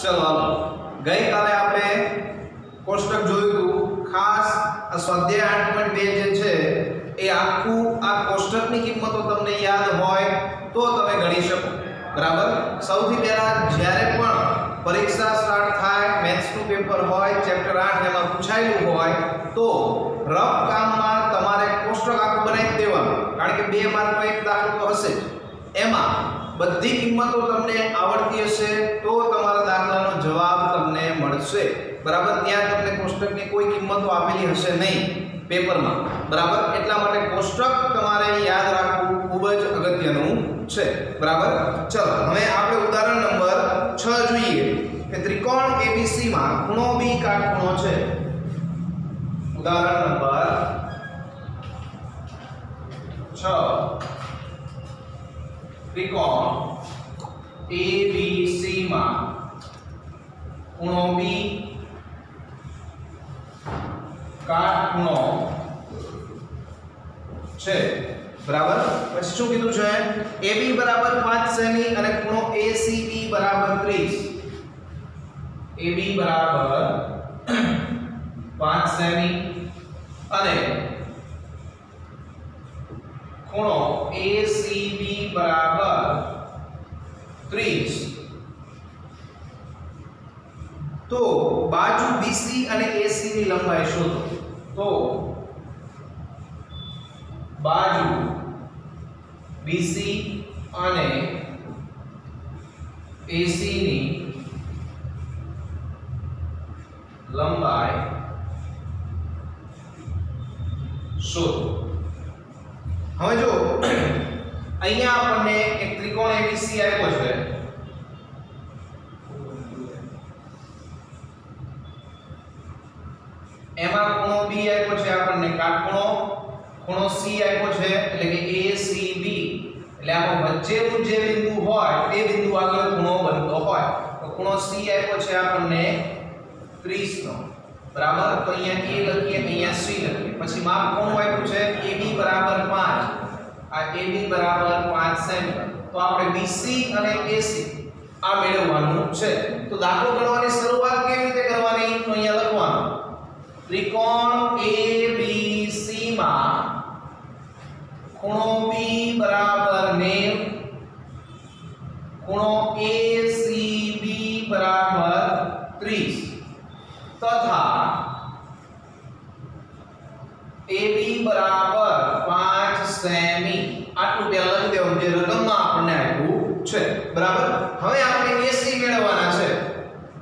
चलो हालो गई काले आपणे कोष्टक जोयुं હતું ખાસ આ સ્વાધ્યાય 8.2 જે છે એ આખું આ કોષ્ટકની કિંમતો તમને યાદ હોય તો તમે ગણી શકો બરાબર। સૌથી પહેલા જ્યારે પણ પરીક્ષા સ્ટાર્ટ થાય મેથ્સનું પેપર હોય ચેપ્ટર 8 એમાં પૂછાયેલું હોય તો રફ કામમાં તમારે કોષ્ટક આખું બનાવી દેવાનું, કારણ કે 2 માર્કનો એક દાખલો તો હશે જ, એમાં બધી કિંમતો તમને આવડતી હશે તો તમારા દાખલાનો જવાબ તમને મળશે બરાબર। ત્યાં તમને કોષ્ટકની કોઈ કિંમતો આપેલી હશે નહીં પેપરમાં બરાબર, એટલા માટે કોષ્ટક તમારે યાદ રાખવું ખૂબ જ અગત્યનું છે બરાબર। ચલો હવે આપણે ઉદાહરણ નંબર 6 જોઈએ કે ત્રિકોણ ABC માં ખૂણો B કાટખૂણો છે। ઉદાહરણ નંબર 6 त्रिकोण ABC માં ખૂણો B કાટખૂણો છે બરાબર। પછી શું કીધું છે AB બરાબર 5 સેમી અને ખૂણો ACB બરાબર 30। AB બરાબર 5 સેમી અને ખૂણો ACB બરાબર 30। તો બાજુ BC અને AC ની લંબાઈ શોધો। તો બાજુ BC અને AC ની લંબાઈ શોધો। હવે જો અહીંયા આપણને એક ત્રિકોણ ABC આપ્યો છે, એમાં ખૂણો B આપ્યો છે આપણને કાટખૂણો, ખૂણો C આપ્યો છે એટલે કે ACB, એટલે આમાં વચ્ચેનું જે બિંદુ હોય તે બિંદુ આગળ ખૂણો બનતો હોય તો ખૂણો C આપ્યો છે આપણને 30 નો બરાબર। તો અહીંયા A લખીએ, અહીંયા C લખીએ, પછી માપ કોનું આપ્યું છે AB બરાબર 5, આ AB બરાબર 5 સેમી। તો આપણે BC અને AC આ મેળવવાનું છે। તો દાખલો ગણવાની શરૂઆત કેવી રીતે કરવાની તો અહીંયા લખવાનું ત્રિકોણ ABC માં ખૂણો B બરાબર 90, ખૂણો ACB બરાબર 30 તથા AB બરાબર 5 સેમી। આટલું પહેલા લખી દેવાનું જે રકમમાં આપણને આપ્યું છે બરાબર। હવે આપણે AC મેળવવાના છે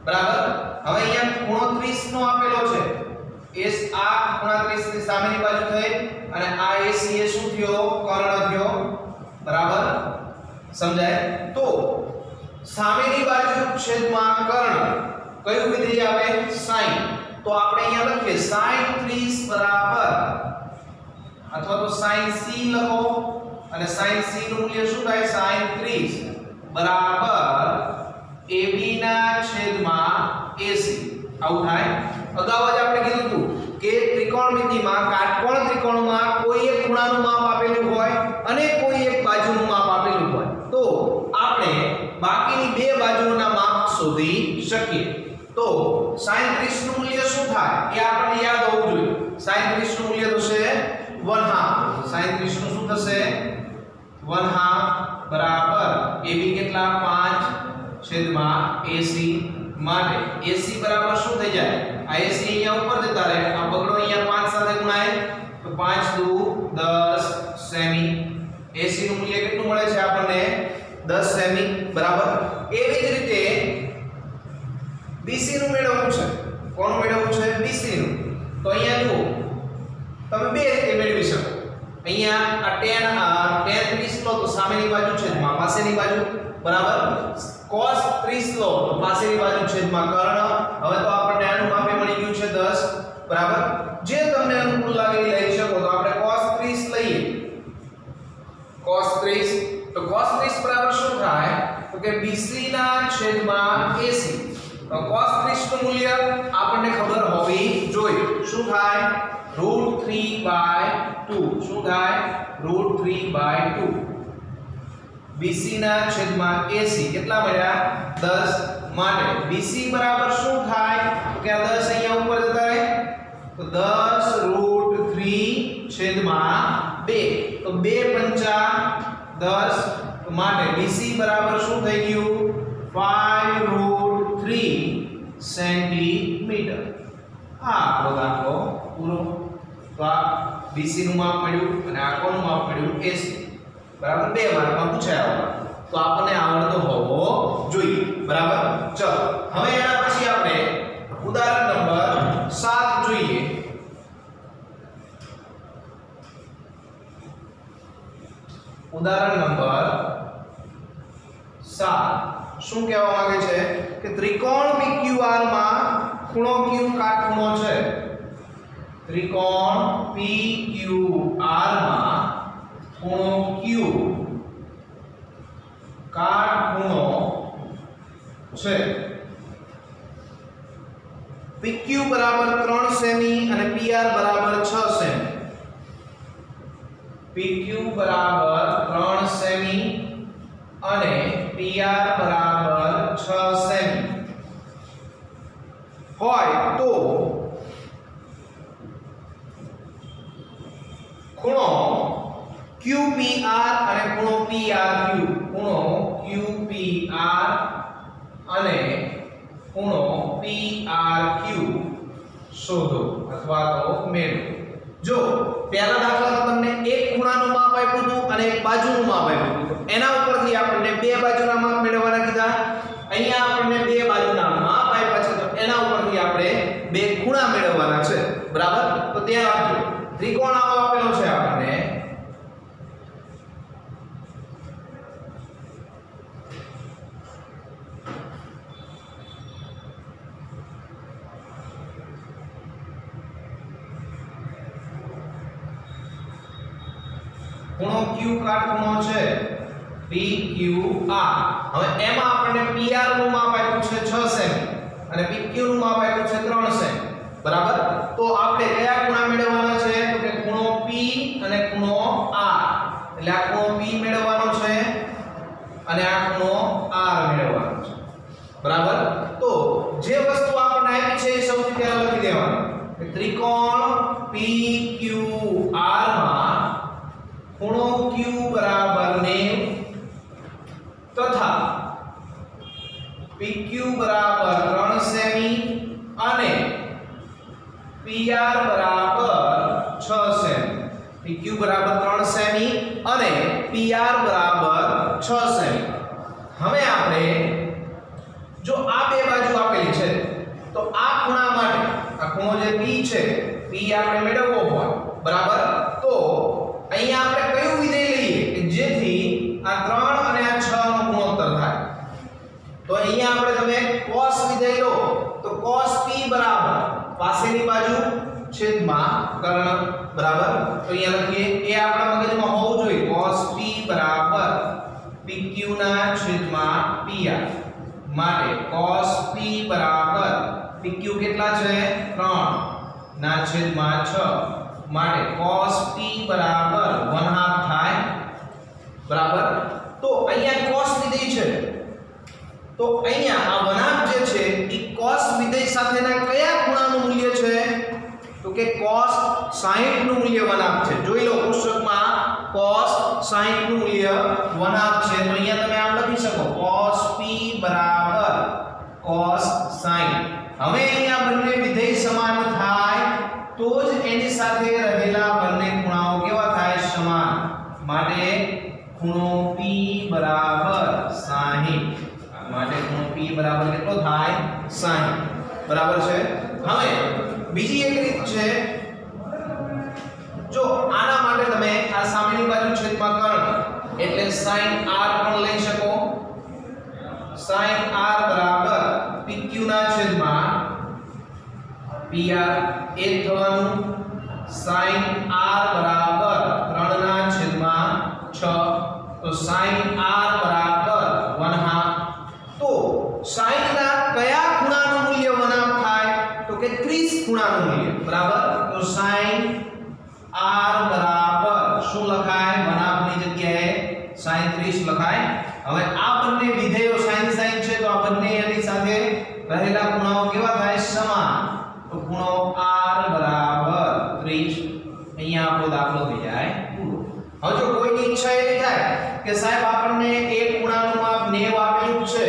બરાબર। હવે અહીંયા ખૂણો 30 નો આપેલો છે, આ ખૂણા 30 ની સામેની બાજુ થઈ અને આ AC એ શું થયો કર્ણ થયો બરાબર, સમજાય। તો સામેની બાજુ છેદમાં કર્ણ કયું વિધેય આવે sin, તો આપણે અહીંયા લખીએ sin 30 બરાબર અથવા તો sin C લખો અને sin C નું મૂલ્ય શું થાય sin 30 બરાબર AB ના છેદમાં AC આવું થાય। અગાઉ જ આપણે કીધું હતું કે ત્રિકોણમિતિમાં કાટકોણ ત્રિકોણમાં કોઈ એક ખૂણાનું માપ આપેલું હોય અને કોઈ એક બાજુનું માપ આપેલું હોય તો આપણે બાકીની બે બાજુઓના માપ શોધી શકીએ। તો sin 30 નું મૂલ્ય શું થાય એ આપણને યાદ હોવું જોઈએ। sin 30 નું મૂલ્ય થશે 1/2। sin 30 નું શું થશે 1/2 બરાબર AB કેટલા 5 છેદમાં AC માટે AC બરાબર શું થઈ જાય આ AC અહીંયા ઉપર જતા રહે, આ બગડો અહીંયા 5 સાથે ગુણાય તો 5 દુ 10 સેમી। AC નું મૂલ્ય કેટલું મળે છે આપણને 10 સેમી બરાબર। એવી જ રીતે BC નું મેળવવું છે, કોનું મેળવવું છે BC નું। તો અહીંયા જુઓ તમે બે રીતે મેળવી શકો। અહીંયા આ tan 30 લો તો સામેની બાજુ છેદમાં પાસેની બાજુ બરાબર, cos 30 લો તો પાસેની બાજુ છેદમાં કર્ણ। હવે તો આપણને આનું માપે મળી ગયું છે 10 બરાબર, જે તમને અનુકૂળ લાગે એ લઈ શકો। તો આપણે cos 30 લઈએ, cos 30 તો cos 30 બરાબર શું થાય તો કે BC ના છેદમાં AC। તો cos 30 નું મૂલ્ય આપણને ખબર હોવી જોઈએ, શું થાય √3/2, શું થાય √3/2। BC ના છેદમાં AC કેટલા મળ્યા 10 માટે BC બરાબર શું થાય તો કે આ 10 અહીંયા ઉપર જતા રહે તો 10√3 છેદમાં 2 તો 2 પંચા 10 તો માટે BC બરાબર શું થઈ ગયું 5√3 સેન્ટીમીટર આ આપણો દાખલો પૂરો તો આ BC નું માપ મળ્યું અને આ કોનું માપ મળ્યું AC બરાબર બે માર્કમાં પૂછાયા હોય તો આપણને આવડતો હોવો જોઈએ બરાબર ચલો હવે એના પછી આપણે ઉદાહરણ નંબર 7 જોઈએ ઉદાહરણ નંબર 7 શું કહેવા માંગે છે કે ત્રિકોણ PQR માં ખૂણો Q કાટખૂણો છે ત્રિકોણ PQR માં ખૂણો Q કાટખૂણો છે PQ બરાબર 3 સેમી અને PR બરાબર 6 સેમી PQ બરાબર 3 સેમી અને PR બરાબર 6 સેમી હોય તો ખૂણો QPR અને ખૂણો PRQ ખૂણો QPR અને ખૂણો PRQ શોધો અથવા તો મેળવો જો પહેલા દાખલામાં તમને એક ખૂણાનું માપ આપ્યું હતું અને એક બાજુનું માપ આપ્યું હતું એના ઉપરથી આપણને બે બાજુના માપ મેળવવાના કીધા અહીંયા આપણને બે બાજુના માપ આપ્યા છે તો એના ઉપરથી આપણે બે ખૂણા મેળવવાના છે બરાબર તો ત્યાં રાખજો ત્રિકોણ આવો આપેલો છે આપણને ખૂણો Q કાટખૂણો છે PQR હવે એમાં આપણને PR નું માપ આપ્યું છે 6 સેમી અને PQ નું માપ આપ્યું છે 3 સેમી બરાબર તો આપણે કયા ખૂણા મેળવવાના છે તો કે ખૂણો P અને ખૂણો R એટલે આ ખૂણો P મેળવવાનો છે અને આ ખૂણો R મેળવવાનો છે બરાબર તો જે વસ્તુ આપણને આપી છે એ સૌથી પહેલા લખી દેવાનું કે ત્રિકોણ PQR માં ખૂણો Q બરાબર 90 તથા PQ બરાબર 3 સેમી અને PR બરાબર 6 સેમી PQ બરાબર 3 સેમી અને PR બરાબર 6 સેમી હવે આપણે જો આ બે બાજુ આપેલી છે તો આ ખૂણા માટે આ ખૂણો જે P છે P આપણે મેળવવો હોય બરાબર તો અહીંયા આપણે કયું વિધેય લઈએ કે જેથી આ 3 અને આ 6 નો ગુણોત્તર થાય તો અહીંયા આપણે તમે cos વિધેય લો તો cos P બરાબર પાસેની બાજુ છેદમાં કર્ણ બરાબર તો અહીંયા લખીએ એ આપણા મગજમાં હોવું જોઈએ cos P બરાબર PQ ના છેદમાં PR માટે cos P બરાબર PQ કેટલા છે 3 ના છેદમાં 6 માટે cos P બરાબર 1/2 થાય બરાબર તો અહીંયા cos વિધેય છે તો અહીંયા આ 1/2 જે છે એ cos વિધેય સાથેના કયા ખૂણાનું મૂલ્ય છે તો કે cos 60 નું મૂલ્ય 1/2 છે જોઈ લો પુસ્તકમાં cos 60 નું મૂલ્ય 1/2 છે તો અહીંયા તમે આમ લખી શકો cos P બરાબર cos 60 હવે અહીંયા બંને વિધેય સમાન થાય તો જ એની સાથે રહેલા બંને ખૂણાઓ કેવા થાય સમાન માટે ખૂણો P બરાબર 60 માટે ખૂણો P બરાબર કેટલો થાય 60 બરાબર છે હવે બીજી એક રીત છે જો આના માટે તમે આ સામેની બાજુ છેદમાં કર્ણ એટલે sin r પણ લઈ શકો sin r બરાબર PQ ના છેદમાં PR એ થવાનું sin r બરાબર 3 ના છેદમાં 6 તો sin r બરાબર 1/2 તો sin ના કયા ખૂણાનું મૂલ્ય 1/2 થાય તો કે 30 ખૂણાનું મૂલ્ય બરાબર તો sin r બરાબર શું લખાય 1/2 ની જગ્યાએ sin 30 લખાય હવે આ બંને વિધેયો sin sin છે તો આ બંને એની સાથે રહેલા ખૂણાઓ કેવા થાય સમાન તો ખૂણો r બરાબર 30 અહીંયા આપણો દાખલો થઈ જાય પૂરો હવે જો કોઈની ઈચ્છા એવી થાય કે સાહેબ આપણને એક ખૂણાનું માપ 90 આપેલું છે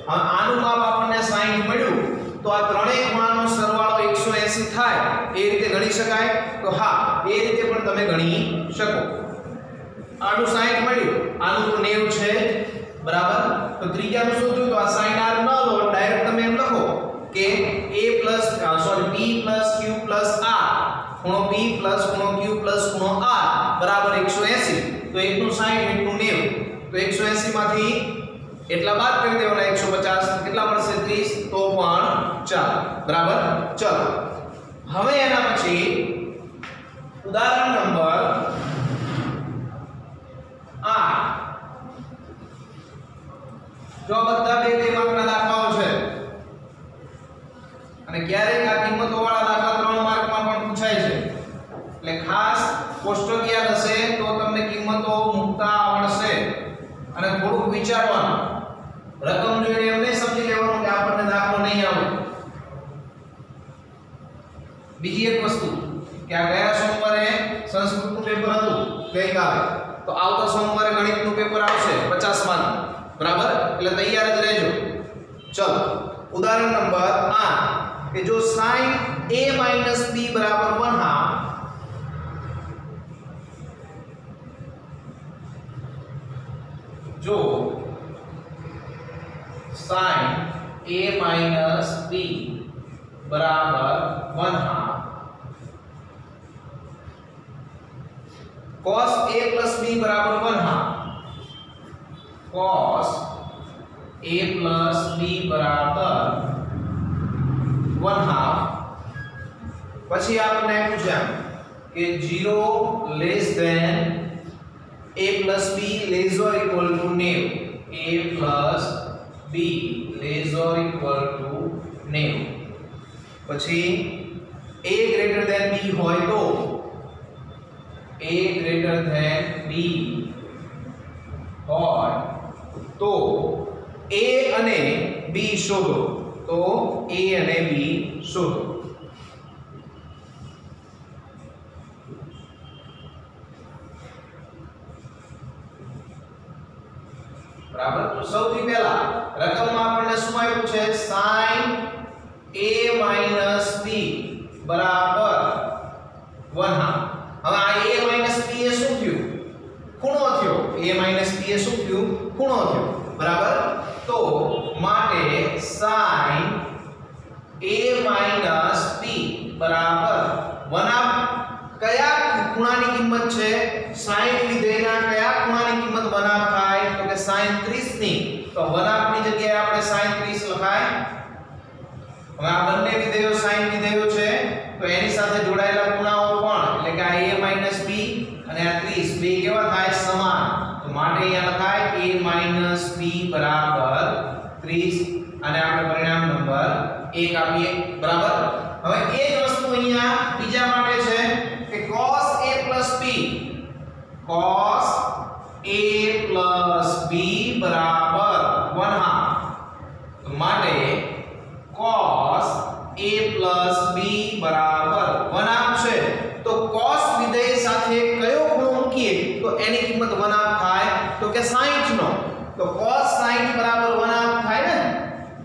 આનું માપ આપણને 60 મળ્યું તો આ ત્રણેય ખૂણાનો સરવાળો 180 થાય એ રીતે ગણી શકાય તો હા એ રીતે પણ તમે ગણી શકો આનું 60 મળ્યું આનું તો 90 છે બરાબર તો ત્રીજાનું શું થયું તો આ sin r ન લો ડાયરેક્ટ તમે એમ લખો કે p + q + r ખૂણો p + ખૂણો q + ખૂણો r બરાબર 180 તો એકનું 60 એકનું 90 તો 180 માંથી એટલા બાદ કરી દેવાના 150 કેટલા મળશે 30 તો પણ ચાલે બરાબર ચલો હવે એના પછી ઉદાહરણ નંબર 8 જો બધા બે માર્કના દાખલાઓ છે અને ક્યારેક આ કિંમતો વાળા દાખલા 3 માર્કમાં પણ પૂછાય છે એટલે ખાસ કોષ્ટકીય હશે તો તમને કિંમતો મૂકતા આવડશે અને થોડું વિચારવાનું રકમ જોઈને એમ નહીં સમજી લેવાનું કે આપણને દાખલો નહીં આવડે બીજી એક વસ્તુ કે આ ગયા સોમવારે સંસ્કૃતનું પેપર હતું ગઈકાલે તો આવતા સોમવારે ગણિતનું પેપર આવશે 50 માર્ક બરાબર એટલે તૈયાર જ રહેજો ચલો ઉદાહરણ નંબર 8 કે જો sin a - b બરાબર 1/2 जो sin a - b बराबर 1/2 cos a + b बराबर 1/2 cos a + b बराबर 1/2 પછી આપણે પૂછ્યા કે 0 less than a + b less or equal to 90 a + b less or equal to 90 પછી a greater than b હોય તો a greater than b હોય તો a અને b શોધો તો a અને b શોધો બરાબર તો સૌથી પહેલા રકમમાં આપણને શું આવ્યું છે sin a - b બરાબર 1/2 હવે આ a - b એ શું થયું ખૂણો થયો a - b એ શું થયું ખૂણો થયો બરાબર તો માટે sin a - b બરાબર 1/2 કયા ખૂણાની કિંમત છે sin વિધેયના કયા ખૂણાની કિંમત 1/2 થાય તો કે sin 30 ની તો 1/2 ની જગ્યાએ આપણે sin 30 લખાય હવે આ બંને વિધેયો sin વિધેયો છે તો એની સાથે જોડાયેલા ખૂણાઓ પણ એટલે કે આ a - b અને આ 30 બે કેવા થાય સમાન તો માટે અહીંયા લખાય a - b બરાબર 30 અને આપણે પરિણામ નંબર 1 આપીએ બરાબર હવે એ જ વસ્તુ અહીંયા બીજા માટે છે કે cos a + b cos a + b બરાબર 1/2 તો માટે cos a + b બરાબર 1/2 છે તો cos વિધેય સાથે કયો ખૂણો મૂકીએ તો એની કિંમત 1/2 થાય તો કે 60 નો તો cos 60 બરાબર 1/2 થાય ને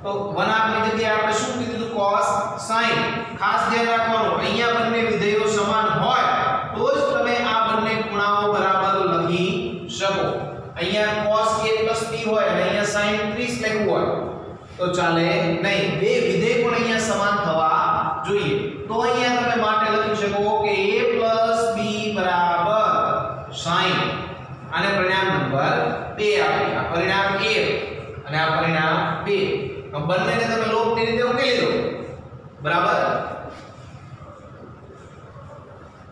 તો 1/2 ની જગ્યાએ આપણે શું કીધું cos 60 ખાસ ધ્યાન રાખવાનું અહીંયા બંને વિધેયો સમાન હોય તો જ તમે આ બંને ખૂણાઓ બરાબર લખી શકો અહીંયા cos a + b હોય અને અહીંયા sin 30 લખ્યું હોય તો ચાલે નહીં બે વિધેય પણ અહીંયા સમાન થવા જોઈએ તો અહીંયા તમે માટે લખી શકો કે a + b બરાબર sin આને પરિણામ નંબર 2 આપી આ પરિણામ 1 અને આ પરિણામ 2 આ બંનેને તમે લોપની રીતે ઉકેલી દો બરાબર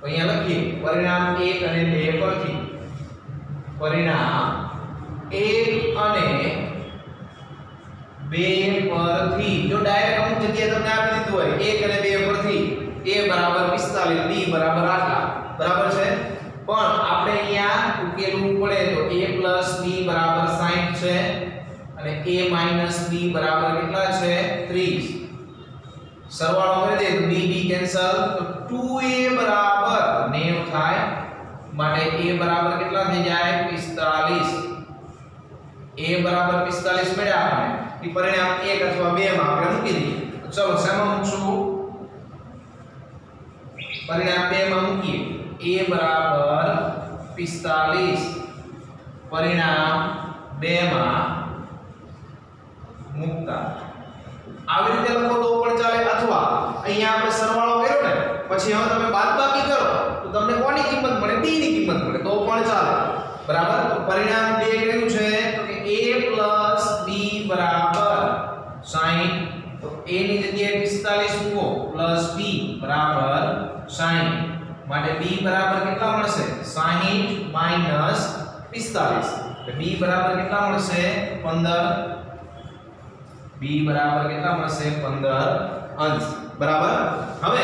અહીંયા લખીએ પરિણામ 1 અને 2 પરથી પરિણામ 1 અને 2 પરથી જો ડાયરેક્ટ અમુક જગ્યાએ તમને આપી દીધું હોય 1 અને 2 પરથી a બરાબર 45 b બરાબર આટલા બરાબર છે પણ આપણે અહીંયા ઉકેલવું પડે તો a + b બરાબર 60 છે અને a માઈનસ b બરાબર કેટલા છે 30 સરવાળો કરી દે તો b b કેન્સલ તો 2a બરાબર 90 થાય માટે a બરાબર કેટલા થઈ જાય 45 a બરાબર 45 મળ્યા આપણે એ પરિણામ 1 અથવા 2 માં આપણે મૂકી દઈએ તો ચલો શેમાં મૂકશું પરિણામ 2 માં મૂકીએ a બરાબર 45 પરિણામ 2 માં મૂકતા આવી રીતે લખો તો પણ ચાલે અથવા અહીંયા આપણે સરવાળો કર્યો ને પછી હવે તમે બાદબાકી કરો તો તમને કોની કિંમત મળે b ની કિંમત મળે તો પણ ચાલે બરાબર તો પરિણામ 2 કયું છે તો કે a + b બરાબર 60 તો a ની જગ્યાએ 45 મૂકો + b બરાબર 60 માટે b બરાબર કેટલા મળશે 60 - 45 તો b બરાબર કેટલા મળશે 15 b બરાબર કેટલા મળશે 15 અંશ બરાબર હવે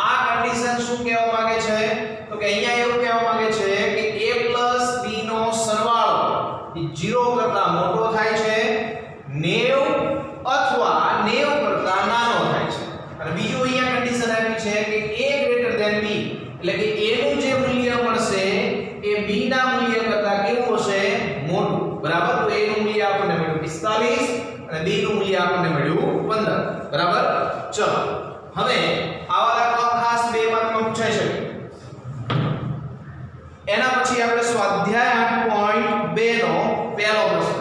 આ કન્ડિશન શું કહેવા માંગે છે તો કે અહીંયા એવું કહેવા માંગે છે કે a + b નો સરવાળો એ 0 કરતા મોટો થાય છે 90 અથવા 90 કરતા નાનો થાય છે અને બીજું અહીંયા કન્ડિશન આપી છે કે a > b એટલે કે a નું જે મૂલ્ય મળશે એ b ના મૂલ્ય કરતા કેવું હશે મોટું બરાબર તો a નું મૂલ્ય આપણને મળ્યું 45 અને b નું મૂલ્ય આપણને મળ્યું 15 બરાબર ચલો હવે આવા દાખલા ખાસ 2 માર્કમાં પૂછાઈ શકે એના પછી આપણે સ્વાધ્યાય 8.2 નો પહેલો પ્રશ્ન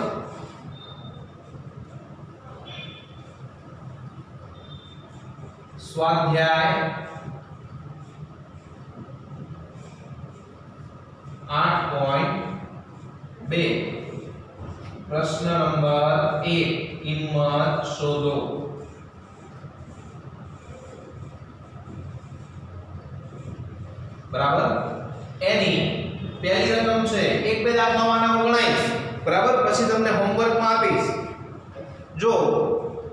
સ્વાધ્યાય 8.2 પ્રશ્ન નંબર 1 કિંમત શોધો બરાબર એની પહેલી રકમ છે એક બે દાખલાવાના હું ગણાઈશ બરાબર પછી તમને હોમવર્ક માં આપીશ જો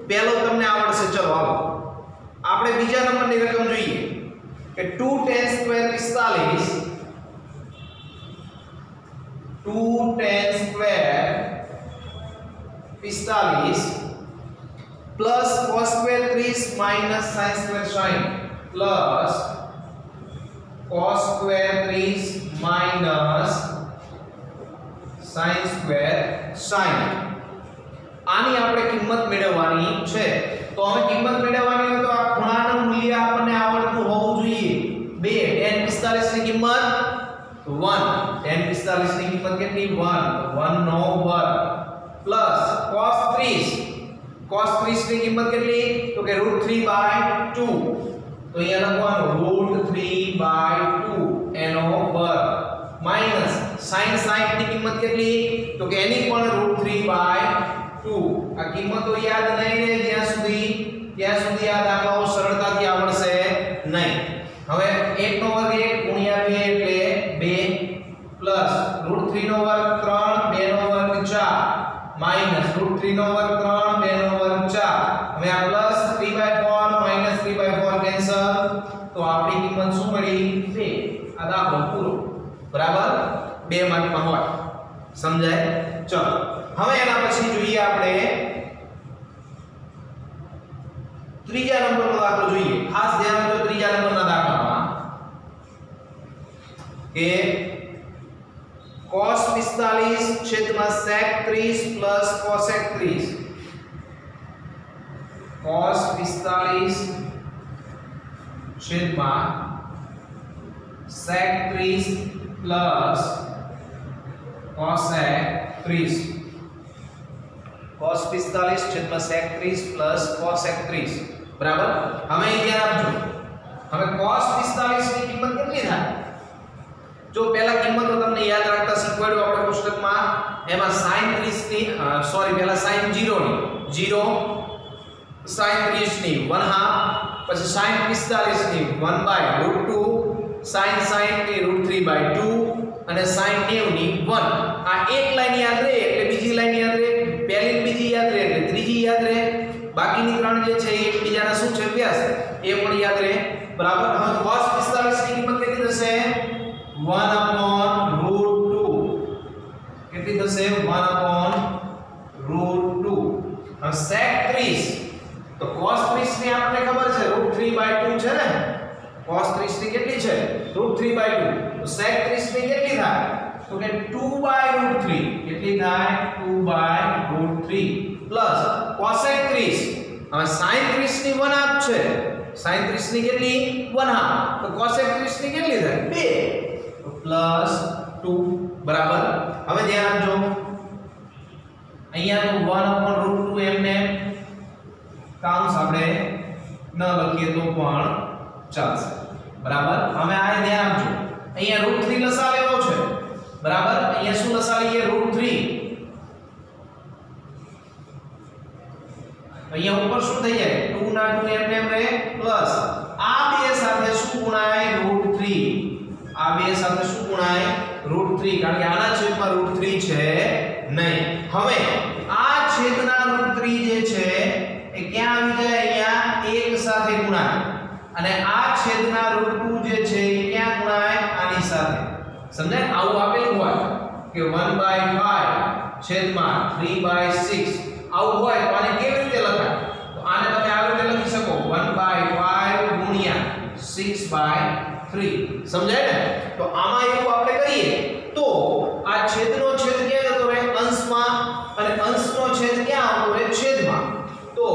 પહેલો તમને આવડશે ચલો આવો આપણે બીજા નંબરની રકમ જોઈએ કે 2 10 square 45 2 10 square 45 plus cos square 30 minus sin square 60 plus cos square 30 minus sin square 60 આની આપણે કિંમત મેળવવાની છે તો હવે કિંમત મેળવવાની હોય તો આ ખૂણાનું મૂલ્ય આપણને આવડતું હોવું જોઈએ 2 tan 45 ની કિંમત 1 tan 45 ની કિંમત કેટલી 1 નો વર્ગ प्लस cos 30 ની કિંમત કેટલી તો કે √3/2 તો અહીંયા લખવાનું √3/2 એનો વર્ગ માઈનસ sin 60 ની કિંમત કેટલી તો કે એની પણ √3/2 આ કિંમતો યાદ નહીં રહે ત્યાં સુધી આ દાખલાઓ સરળતાથી આવડશે નહીં હવે 1 નો વર્ગ 1 ગુણ્યા 2 એટલે 2 પ્લસ √3 નો વર્ગ 3 2 નો વર્ગ 4 माइनस √3 નો વર્ગ 3 2 નો વર્ગ 4 હવે આ પ્લસ 3/4 માઈનસ 3/4 કેન્સલ તો આપણી કિંમત શું મળી 2 આ દાખલો પૂરો બરાબર 2 માર્કમાં હોય સમજાય ચલો હવે એના પછી જોઈએ આપણે ત્રીજા નંબરનો દાખલો જોઈએ ખાસ ધ્યાન આપજો ત્રીજા નંબરના દાખલામાં કે cos 45 છેદમાં sec 30 plus cosec 30 cos 45 છેદમાં sec 30 plus cosec 30 cos 45 છેદમાં sec 30 plus cosec 30 બરાબર હવે ધ્યાન આપજો હવે cos 45 ની કિંમત કેટલી થાય જો પહેલા કિંમતો તમને યાદ રાખતા શીખવાડ્યું આપણે કોષ્ટકમાં એમાં sin 30 ની પહેલા sin 0 ની 0 sin 30 ની 1/2 પછી sin 45 ની 1/√2 sin 60 ની √3/2 અને sin 90 ની 1 આ એક લાઈન યાદ રહે એટલે બીજી લાઈન યાદ રહે પહેલી ને બીજી યાદ રહે એટલે ત્રીજી યાદ રહે બાકીની ત્રણ જે છે એ એકબીજાના શું છે વ્યાસ એ પણ યાદ રહે બરાબર હવે cos 45 ની કિંમત કેટલી થશે 1/√2 કેટલી થશે 1/√2 sec 30 તો cos 30 ની આપણને ખબર છે √3/2 છે ને cos 30 ની કેટલી છે √3/2 તો sec 30 ની કેટલી થાય તો કે 2/√3 કેટલી થાય 2/√3 પ્લસ cosec 30 હવે sin 30 ની 1/2 છે sin 30 ની કેટલી 1/2 તો cosec 30 ની કેટલી થાય 2 તો પ્લસ 2 બરાબર હવે ધ્યાન આપજો અહીંયા તો 1/√2 એમને કાઉન્સ આપણે ન લખીએ તો પણ ચાલશે બરાબર હવે આ ધ્યાન આપજો અહીંયા √3 લસા લેવો છે બરાબર અહીંયા શું લસા લઈએ √3 અહીંયા ઉપર શું થઈ જાય 2 ના 2 એમ રહે પ્લસ આ બે સાથે શું ગુણાય √3 આ બે સાથે શું ગુણાય √3 કારણ કે આના છેદમાં √3 છે નહીં હવે આ છેદના √3 જે છે એ ક્યાં આવી જાય અહીંયા એક સાથે ગુણાય અને આ છેદના √2 જે છે એ ક્યાં ગુણાય આની સાથે સમજાય આવું આપેલું હોય કે 1/5 છેદમાં 3/6 આવું હોય તો આને કેવી રીતે લખાય તો આને તમે આવી રીતે લખી શકો 1/5 ગુણ્યા 6/3 સમજાય ને તો આમાં એવું આપણે કરીએ તો આ છેદનો છેદ ક્યાં જતો રહે અંશમાં અને અંશનો છેદ ક્યાં આવતો રહે છેદમાં તો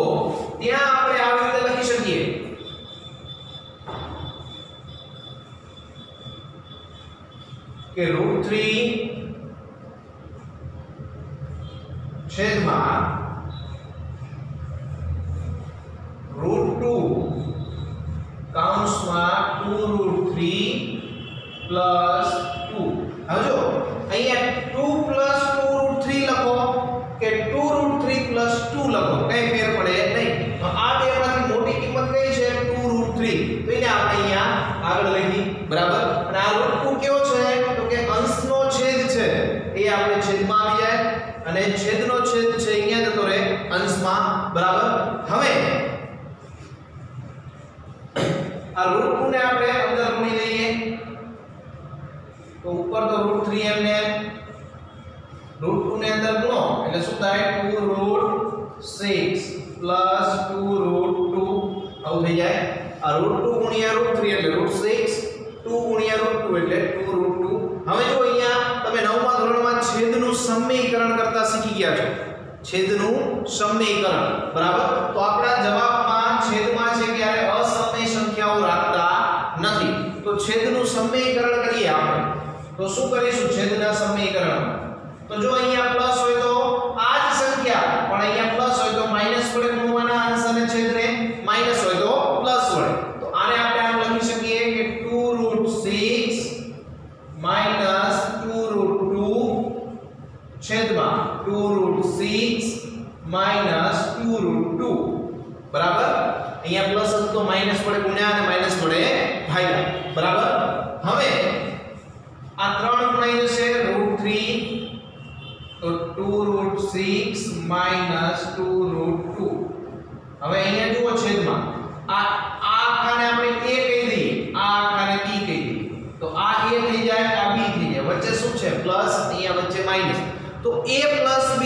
ત્યાં આપણે આવી રીતે લખી શકીએ કે √3 છેદમાં √2 કાઉન્સમાં 2√3 પ્લસ 2 હવે જો અહીંયા 2 પ્લસ 2√3 લખો કે 2√3 પ્લસ 2 લખો કઈ ફેર પડે નહીં તો આ બેમાંથી મોટી કિંમત કઈ છે 2√3 તો એને આપણે અહીંયા આગળ લખી બરાબર અને આ √2 કેવો છે તો કે અંશનો છેદ છે એ આપણે છેદમાં આવી જાય અને છેદનો છેદ છે અહીંયા જતો રહે અંશમાં બરાબર હવે આ √2 ને આપણે અંદર ગુણી લઈએ તો ઉપર તો √3 એમને √2 ને અંદર ગુણો એટલે શું થાય 2√6 પ્લસ 2√2 આવું થઈ જાય આ √2 ગુણ્યા √3 એટલે √6 2 ગુણ્યા √2 એટલે 2√2 હવે જો અહીંયા તમે 9મા ધોરણમાં છેદનું સમીકરણ કરતા શીખી ગયા છો છેદનું સમીકરણ બરાબર તો આપણા જવાબમાં છેદમાં છે ક્યારે અસમય સંખ્યાઓ રાખતા નથી તો છેદનું સમીકરણ કરીએ આપણે તો શું કરીશું છેદના સમીકરણ તો જો અહીંયા પ્લસ હોય તો આ જ સંખ્યા પણ અહીંયા પ્લસ હોય તો માઈનસ વડે ગુણવાના અંશ અને છેદને માઈનસ હોય તો પ્લસ વડે તો આને આપણે આમ લખી શકીએ કે 2√6 માઈનસ 2√2 છેદમાં 2√6 માઈનસ 2√2 બરાબર અહીંયા પ્લસ હતું તો માઈનસ વડે ગુણ્યા અને માઈનસ વડે ભાગ્યા બરાબર હવે આ 3 ગુણાઈ જશે √3 તો 2√6 માઈનસ 2√2 હવે અહીંયા જુઓ છેદમાં આ આખાને આપણે a કહી દઈએ આ આખાને b કહી દઈએ તો આ a થઈ જાય આ b થઈ જાય વચ્ચે શું છે પ્લસ અહીંયા વચ્ચે માઈનસ તો a plus b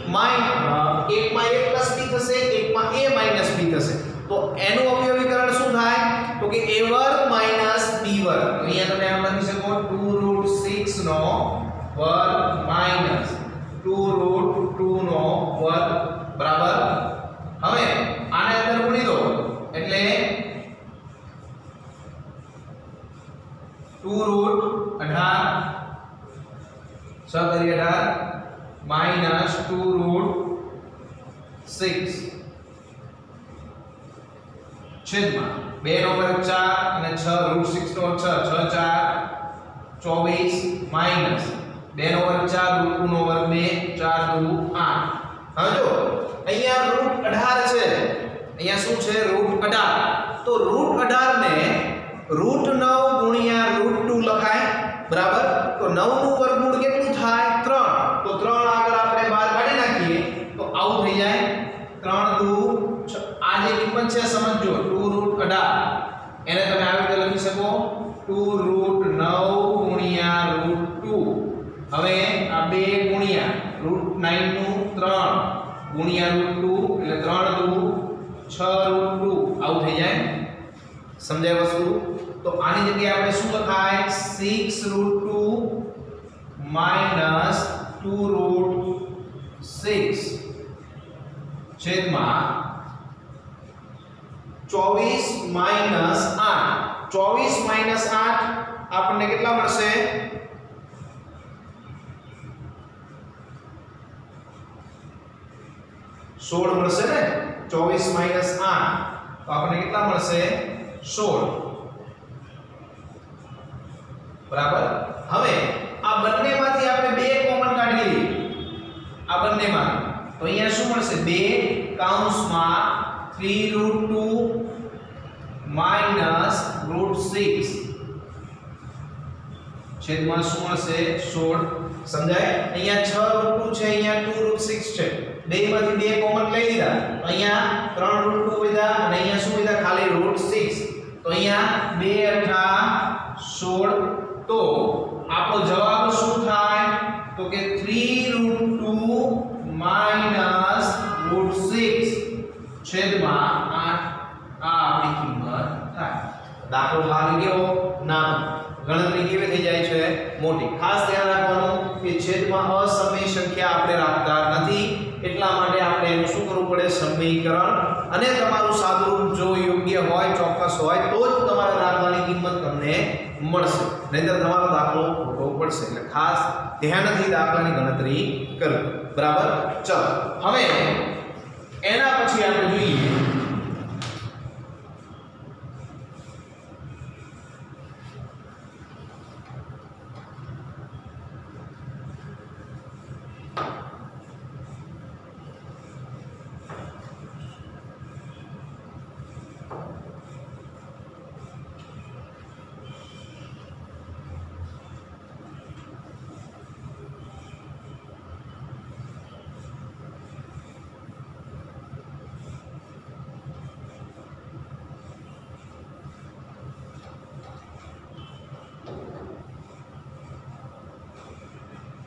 એકમાં a plus b થશે એકમાં a minus b થશે તો એનું અવયવીકરણ શું થાય તો કે a વર્ગ minus b વર્ગ તો અહીંયા તમે આમ લખી શકો 2√6 નો વર્ગ minus 2√2 નો વર્ગ બરાબર હવે આને અંદર ગુણી દો એટલે 2√18 6 કરી 18 minus 2√6 છેદમાં 2 નો વર્ગ 4 અને 6 √6 નો 6 6 4 24 minus 2 નો વર્ગ 4 √2 નો વર્ગ 2 4 2 8 હવે જો અહીંયા √18 છે અહીંયા શું છે √18 તો √18 ને √9 ગુણ્યા √2 લખાય બરાબર તો 9 નું વર્ગમૂળ કેટલું થાય 3 તો 3 આગળ આપણે બહાર કાઢી નાખીએ તો આવું થઈ જાય 3 2 આ જે કિંમત છે સમજો 2√18 એને તમે આવી રીતે લખી શકો 2√9 ગુણ્યા √2 હવે આ 2 ગુણ્યા √9 નું 3 ગુણ્યા √2 એટલે 3 દુ 6 √2 આવું થઈ જાય સમજાય વસ્તુ તો આની જગ્યાએ આપણે શું લખાય 6 √2 -2 √6 છેદમાં 24 - 8 24 - 8 આપણને કેટલા મળશે 16 મળશે ને 24 - 8 તો આપણને કેટલા મળશે 16 બરાબર હવે આ બંનેમાંથી આપણે બે કોમન કાઢી લઈએ આ બંનેમાંથી તો અહીંયા શું મળશે 2 કૌંસમાં 3 √2 -√6 છેદમાં શું મળશે 16 સમજાય અહીંયા 6 √2 છે અહીંયા 2 √6 છે બેમાંથી બે કોમન લઈ લીધા તો અહીંયા 3 √2 વધ્યા અને અહીંયા શું વધ્યા ખાલી √6 તો અહીંયા 2 * 8 16 તો આપણો જવાબ શું થાય તો કે 3 √2 -√6 છેદમાં 8 આ આપણી કિંમત થાય દાખલો લાગે કેવો નાનો ગણતરી કેવી થઈ જાય છે મોટી ખાસ ધ્યાન રાખવાનું કે છેદમાં અસમય સંખ્યા આપણે રાખતા નથી એટલા માટે આપણે એનું શું કરવું પડે સમીકરણ અને તમારું સાદુરૂપ જો યોગ્ય હોય ચોક્કસ હોય તો જ તમારા દાખલાની કિંમત તમને મળશે નહીંતર તમારો દાખલો ખોટો પડશે એટલે ખાસ ધ્યાનથી દાખલાની ગણતરી કરો બરાબર ચલો હવે એના પછી આપણે જોઈએ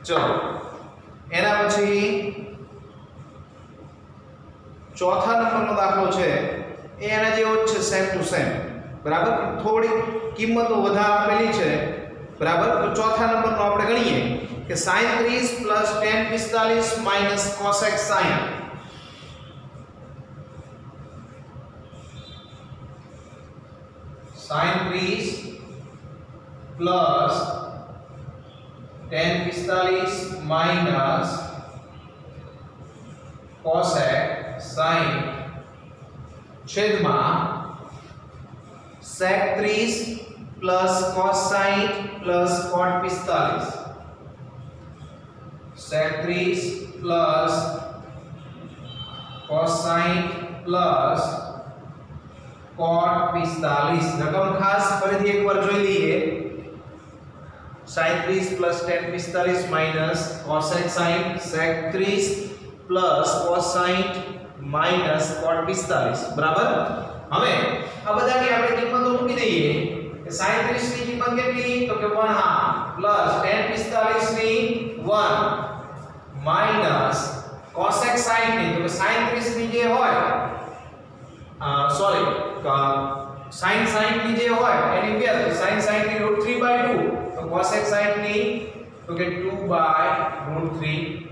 ચલો એના પછી ચોથા નંબરનો દાખલો છે એ એના જેવો જ છે સેમ ટુ સેમ બરાબર થોડી કિંમતો વધારે આપેલી છે બરાબર તો ચોથા નંબરનો આપણે ગણીએ કે sin 30 + tan 45 - cosec sin sin 30 plus tan 45 minus cosec sin છેદમાં sec 30 plus cos 60 plus cot 45 sec 30 plus cos 60 plus cot 45 રકમ ખાસ ફરીથી એકવાર જોઈ લઈએ sin 30 plus tan 45 minus cosec sin sec 30 plus cos 60 minus cot 45 બરાબર હવે આ બધાની આપણે કિંમતો મૂકી દઈએ કે sin 30 ની કિંમત કેટલી તો કે 1/2 plus tan 45 ની 1 minus cosec 60 ની તો કે sin 30 ની જે હોય સોરી sin 60 ની જે હોય એની વેલ્યુ તો sin 60 ની √3/2 तो cosec 60 ની તો કે 2/√3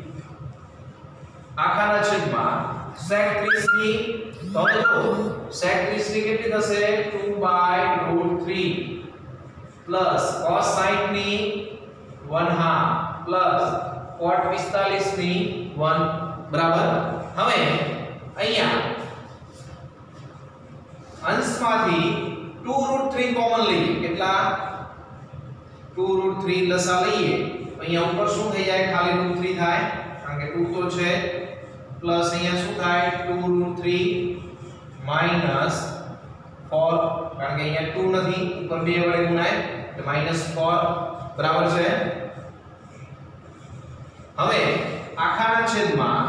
આખાના છેદમાં sec 30 ની તો હવે જો sec 30 ની કેટલી થશે 2/√3 પ્લસ cos 60 ની 1/2 પ્લસ cot 45 ની 1 બરાબર હવે અહીંયા અંશમાંથી 2√3 કોમન લઈએ કેટલા 2√3 લસા લઈએ અહીંયા ઉપર શું થઈ જાય ખાલી √3 થાય કારણ કે 2 તો છે પ્લસ અહીંયા શું થાય 2√3 માઈનસ 4 કારણ કે અહીંયા 2 નથી ઉપર 2 વડે ગુણાય એટલે -4 બરાબર છે હવે આખાના છેદમાં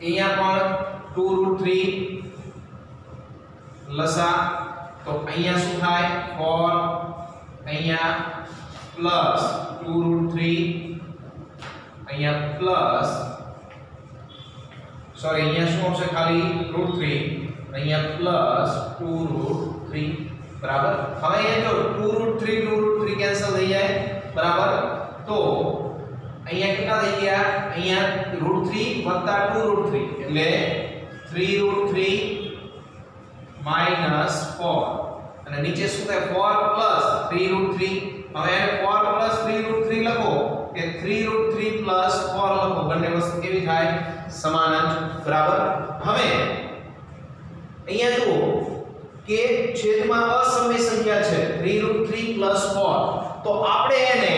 અહીંયા પણ 2√3 લસા તો અહીંયા શું થાય 4 અહીંયા પ્લસ 2√3 અહીંયા પ્લસ સોરી અહીંયા શું આવશે ખાલી √3 અહીંયા પ્લસ 2√3 બરાબર હવે અહીંયા જો 2√3 કેન્સલ થઈ જાય બરાબર તો અહીંયા કેટલા થઈ ગયા અહીંયા √3 વત્તા 2√3 એટલે 3√3 માઈનસ 4 અને નીચે શું થાય 4 પ્લસ 3√3 હવે આને 4 પ્લસ 3√3 લખો કે 3√3 પ્લસ 4 લખો બંને વસ્તુ કેવી થાય સમાન જ બરાબર હવે અહીંયા જુઓ કે છેદમાં અસમય સંખ્યા છે 3√3 પ્લસ 4 તો આપણે એને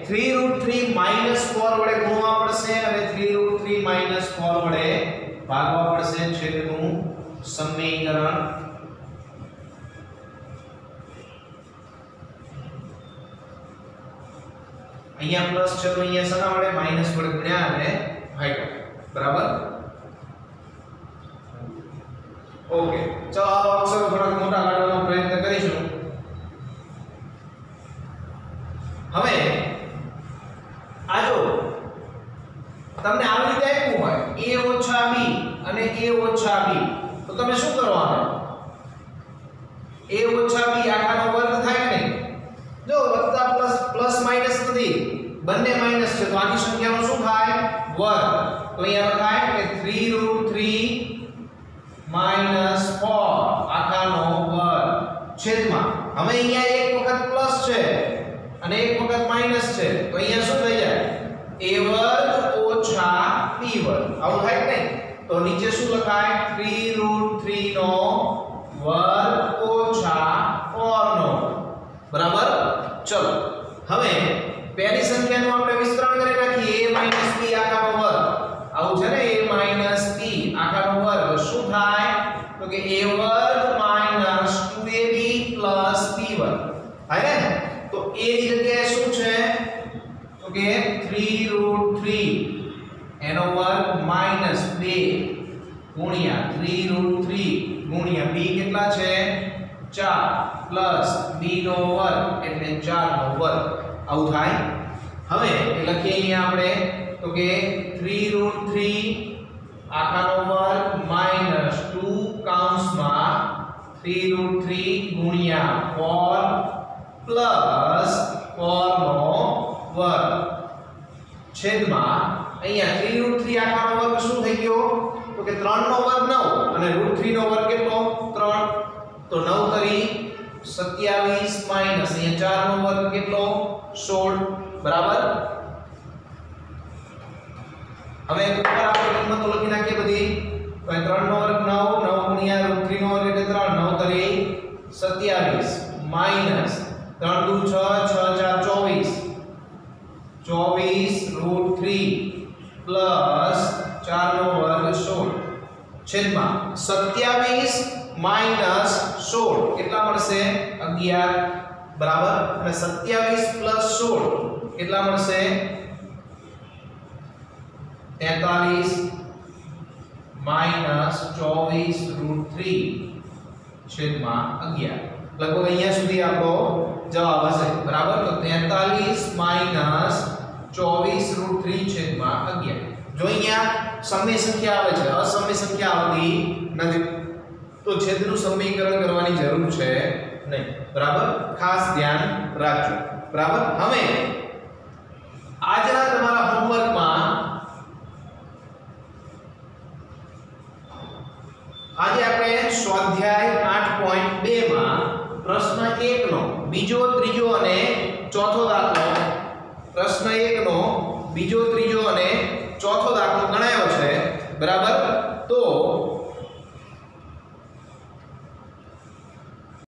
3√3 માઈનસ 4 વડે ગુણવા પડશે અને 3√3 માઈનસ 4 વડે ભાગવા પડશે છેદનું સમીકરણ અહીંયા પ્લસ છે તો અહીંયા શેના વડે માઈનસ વડે ગુણ્યા અને ભાગ્યા બરાબર ઓકે ચલો આ અક્ષરો થોડા મોટા કાઢવાનો પ્રયત્ન કરીશું હવે આ જો તમને આવી રીતે આપ્યું હોય a ઓછા b અને a ઓછા b તો તમે શું કરવાનું a ઓછા b આખાનો વર્ગ થાય કે નહીં જો વત્તા પ્લસ પ્લસ માઈનસ નથી બંને માઈનસ છે તો આની સંખ્યાનો શું થાય વર્ગ તો અહીંયા લખાય કે 3√3 માઈનસ 4 આખાનો વર્ગ છેદમાં હવે અહીંયા એક વખત પ્લસ છે અને એક વખત માઈનસ છે તો અહીંયા શું થઈ જાય a વર્ગ ઓછા b વર્ગ આવું થાય કે નહીં તો નીચે શું લખાય 3√3 નો વર્ગ ઓછા 4 નો બરાબર ચલો હવે પહેલી સંખ્યાનું આપણે વિસ્તરણ કરી નાખીએ a b આખાનો વર્ગ આવું છે ને a b આખાનો વર્ગ શું થાય તો કે a વર્ગ માઈનસ 2ab પ્લસ b વર્ગ થાય ને તો a ની જગ્યાએ શું છે તો કે 3√3 એનો વર્ગ માઈનસ 2 ગુણ્યા 3√3 ગુણ્યા b કેટલા છે 4 પ્લસ b નો વર્ગ એટલે 4 નો વર્ગ આવું થાય હવે એ લખીએ અહીંયા આપણે તો કે 3√3 આખાનો વર્ગ માઈનસ 2 કૌંસમાં 3√3 ગુણ્યા 4 પ્લસ 4 નો વર્ગ છેદમાં અહીંયા 3√3 આખાનો વર્ગ શું થઈ ગયો તો કે 3 નો વર્ગ 9 અને √3 નો વર્ગ કેટલો 3 તો 9 તરી 27 માઈનસ અહીંયા 4 નો વર્ગ કેટલો 16 બરાબર હવે ઉપર આપણે કિંમતો લખી નાખીએ બધી તો 3 નો વર્ગ 9 9 ગુણ્યા √3 નો વર્ગ એટલે 3 9 તરી 27 માઈનસ 3 દુ 6 6 4 24 √3 પ્લસ 4 નો વર્ગ 16 છેદમાં 27 માઈનસ 16 કેટલા મળશે 11 બરાબર અને 27 પ્લસ 16 કેટલા મળશે 43 માઈનસ 24 √3 છેદમાં 11 લગભગ અહીંયા સુધી આપણો જવાબ હશે બરાબર તો 43 માઈનસ 24 √3 છેદમાં 11 જો અહીંયા સમય સંખ્યા આવે છે અસમય સંખ્યા આવતી નથી તો છેદનું સમીકરણ કરવાની જરૂર છે નહીં બરાબર ખાસ ધ્યાન રાખજો બરાબર હવે આજના તમારા હોમવર્કમાં આજે આપણે સ્વાધ્યાય 8.2 માં પ્રશ્ન 1 નો બીજો ત્રીજો અને ચોથો દાખલો પ્રશ્ન 1 નો બીજો ત્રીજો અને ચોથો દાખલો ગણાયો છે બરાબર